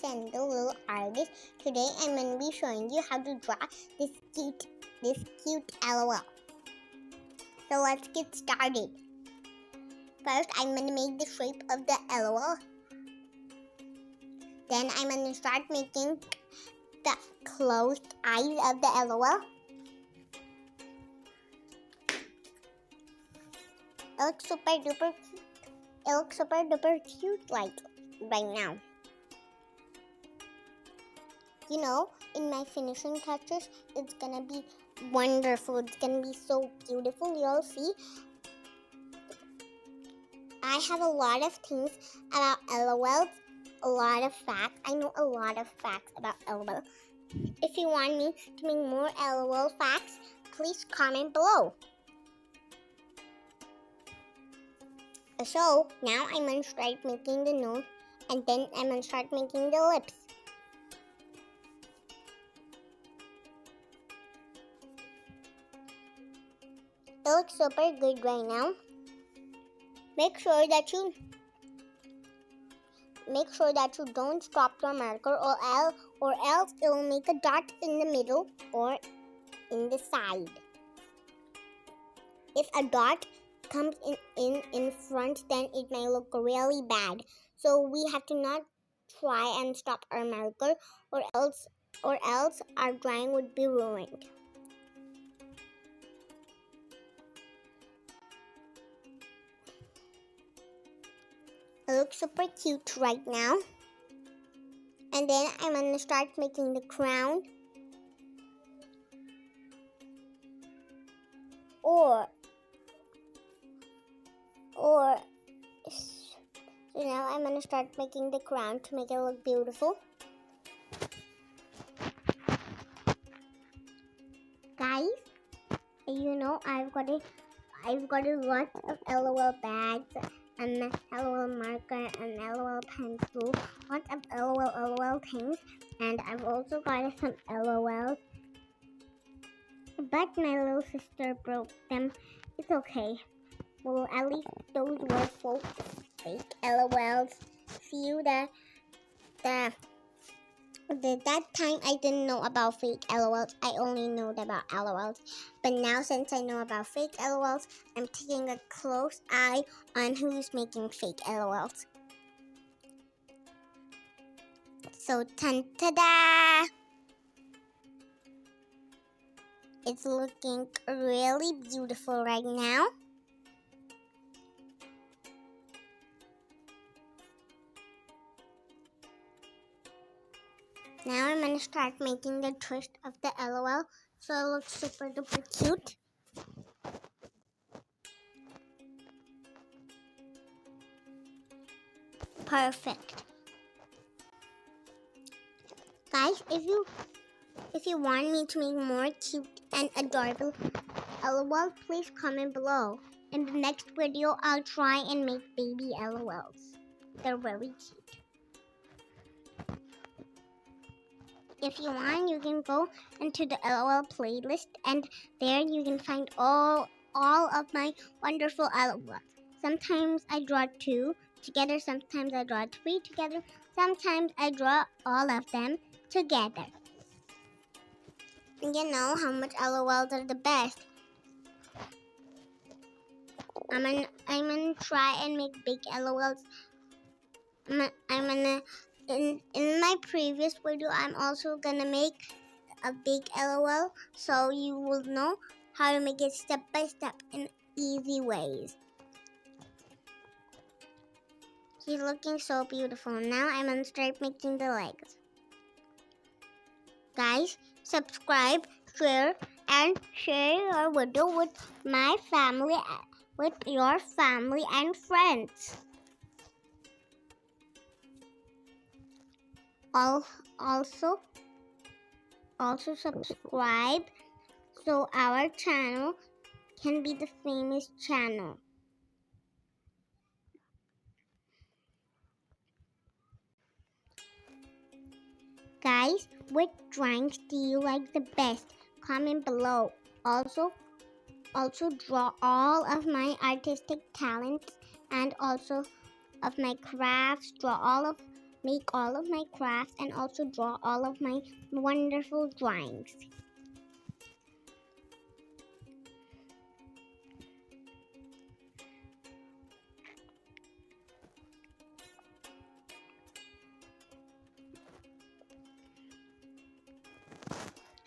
Send the Little Artist. Today I'm going to be showing you how to draw this cute LOL. So let's get started. First I'm going to make the shape of the LOL. Then I'm going to start making the closed eyes of the LOL. It looks super duper cute. It looks super duper cute like right now. You know, in my finishing touches, it's gonna be wonderful. It's gonna be so beautiful. You'll see. I have a lot of things about LOLs, a lot of facts. I know a lot of facts about LOL. If you want me to make more LOL facts, please comment below. So now I'm gonna start making the nose, and then I'm gonna start making the lips. It looks super good right now. Make sure that you don't stop your marker, or else it will make a dot in the middle or in the side. If a dot comes in front, then it may look really bad. So we have to not try and stop our marker, or else our drawing would be ruined. It looks super cute right now. And then I'm gonna start making the crown. So now I'm gonna start making the crown to make it look beautiful. Guys, you know I've got a lot of LOL bags and LOL marker and LOL pencil, lots of LOL things, and I've also got some LOLs. But my little sister broke them. It's okay. Well, at least those were fake LOLs. See you that time I didn't know about fake LOLs. I only knew about LOLs. But now since I know about fake LOLs, I'm taking a close eye on who's making fake LOLs. So ta-da! It's looking really beautiful right now. Now I'm gonna start making the twist of the LOL, so it looks super duper cute. Perfect. Guys, if you want me to make more cute and adorable LOLs, please comment below. In the next video, I'll try and make baby LOLs. They're very cute. If you want, you can go into the LOL playlist, and there you can find all of my wonderful LOLs. Sometimes I draw 2 together, sometimes I draw 3 together, sometimes I draw all of them together. You know how much LOLs are the best. I'm gonna try and make big LOLs. In my previous video, I'm also gonna make a big LOL, so you will know how to make it step by step in easy ways. He's looking so beautiful. Now I'm gonna start making the legs. Guys, subscribe, share, and share your video with my family, with your family and friends. Also subscribe so our channel can be the famous channel. Guys, which drawings do you like the best? Comment below. Also draw all of my artistic talents and also of my crafts. Draw all of make all of my crafts and also draw all of my wonderful drawings.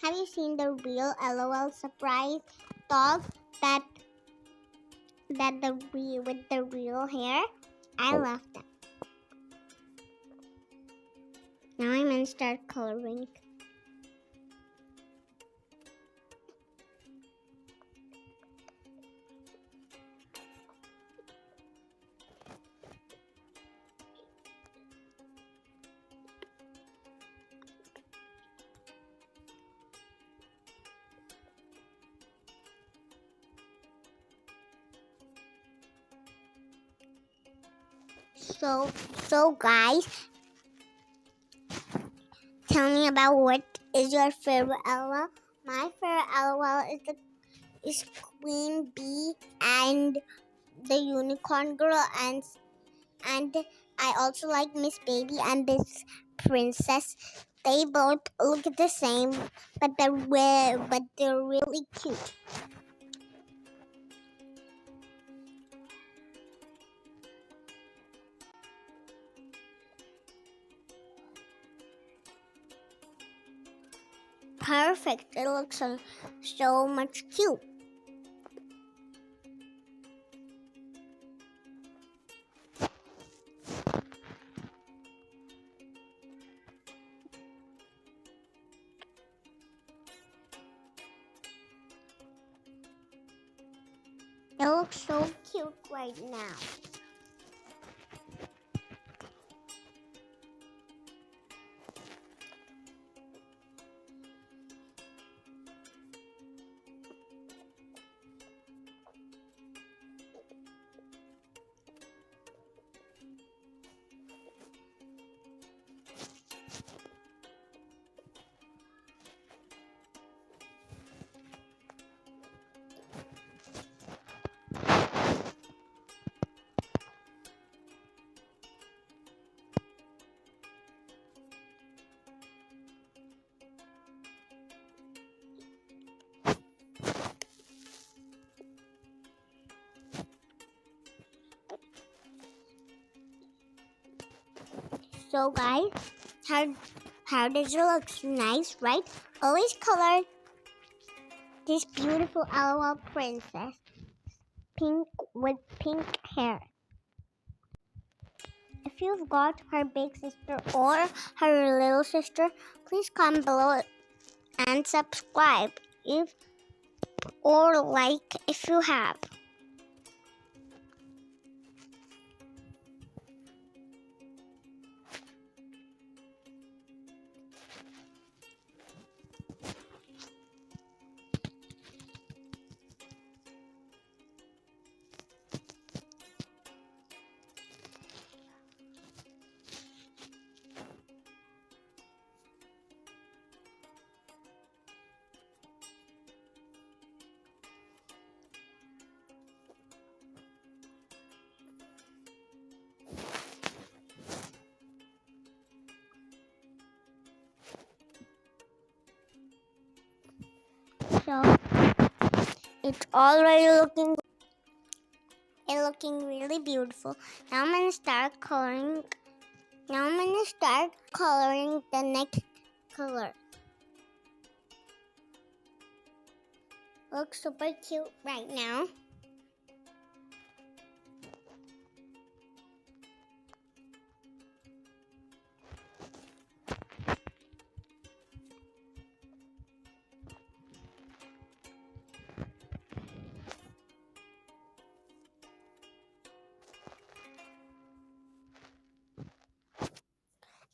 Have you seen the real LOL surprise dog that with the real hair? I love them. Now I'm gonna start coloring. So guys, tell me about what is your favorite LOL. My favorite LOL is Queen Bee and the Unicorn Girl, and I also like Miss Baby and this Princess. They both look the same, but they're really cute. Perfect. It looks so much cute. It looks so cute right now. So guys, how does it look? Nice, right? Always color this beautiful LOL princess pink with pink hair. If you've got her big sister or her little sister, please comment below and subscribe or like if you have. So it's already looking really beautiful. Now I'm gonna start coloring. Now I'm gonna start coloring the next color. Looks super cute right now.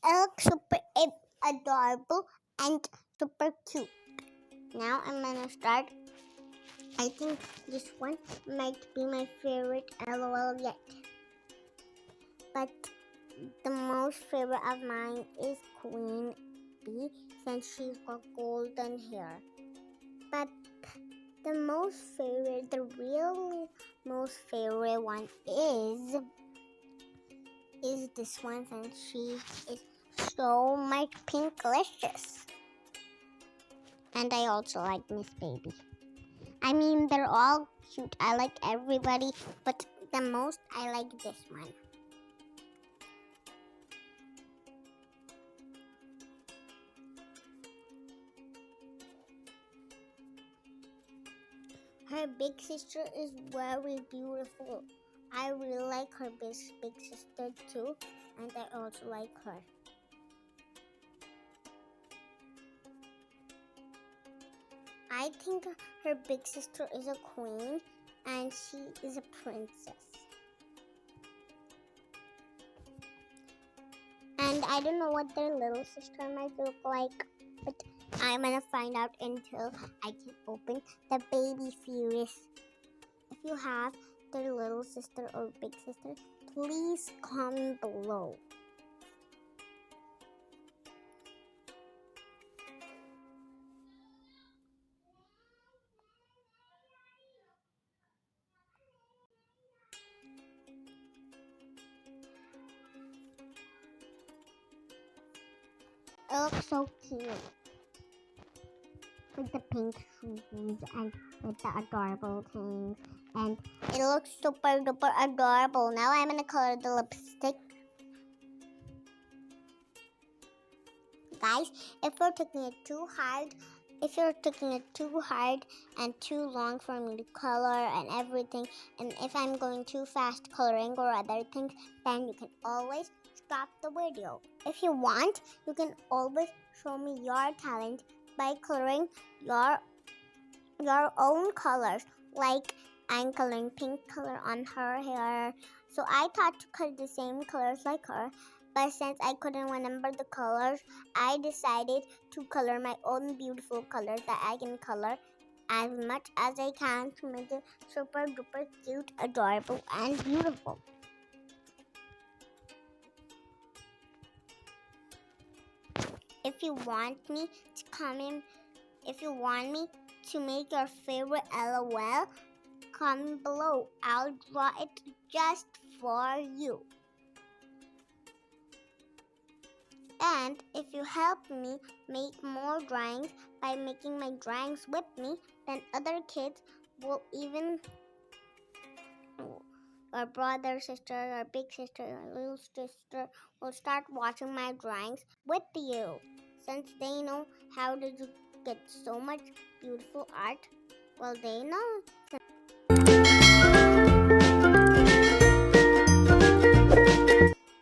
It looks super adorable and super cute. Now I'm gonna start. I think this one might be my favorite LOL yet. But the most favorite of mine is Queen Bee since she's got golden hair. But the real most favorite one is is this one and she is so much pinklicious. And I also like Miss Baby. I mean, they're all cute. I like everybody, but the most I like this one. Her big sister is very beautiful. I really like her big sister too, and I also like her. I think her big sister is a queen and she is a princess. And I don't know what their little sister might look like, but I'm gonna find out until I can open the baby series. If you have their little sister or big sister, please comment below. It looks so cute with the pink shoes and with the adorable things. And it looks super duper adorable. Now I'm gonna color the lipstick. Guys, if you're taking it too hard and too long for me to color and everything, and if I'm going too fast coloring or other things, then you can always stop the video. If you want, you can always show me your talent by coloring your own colors. Like I'm coloring pink color on her hair, so I thought to color the same colors like her. But since I couldn't remember the colors, I decided to color my own beautiful colors that I can color as much as I can to make it super duper cute, adorable, and beautiful. If you want me to make your favorite LOL, comment below. I'll draw it just for you. And if you help me make more drawings by making my drawings with me, then other kids will even, or brother, sister, or big sister, or little sister, will start watching my drawings with you. Since they know how did you get so much beautiful art, well, they know.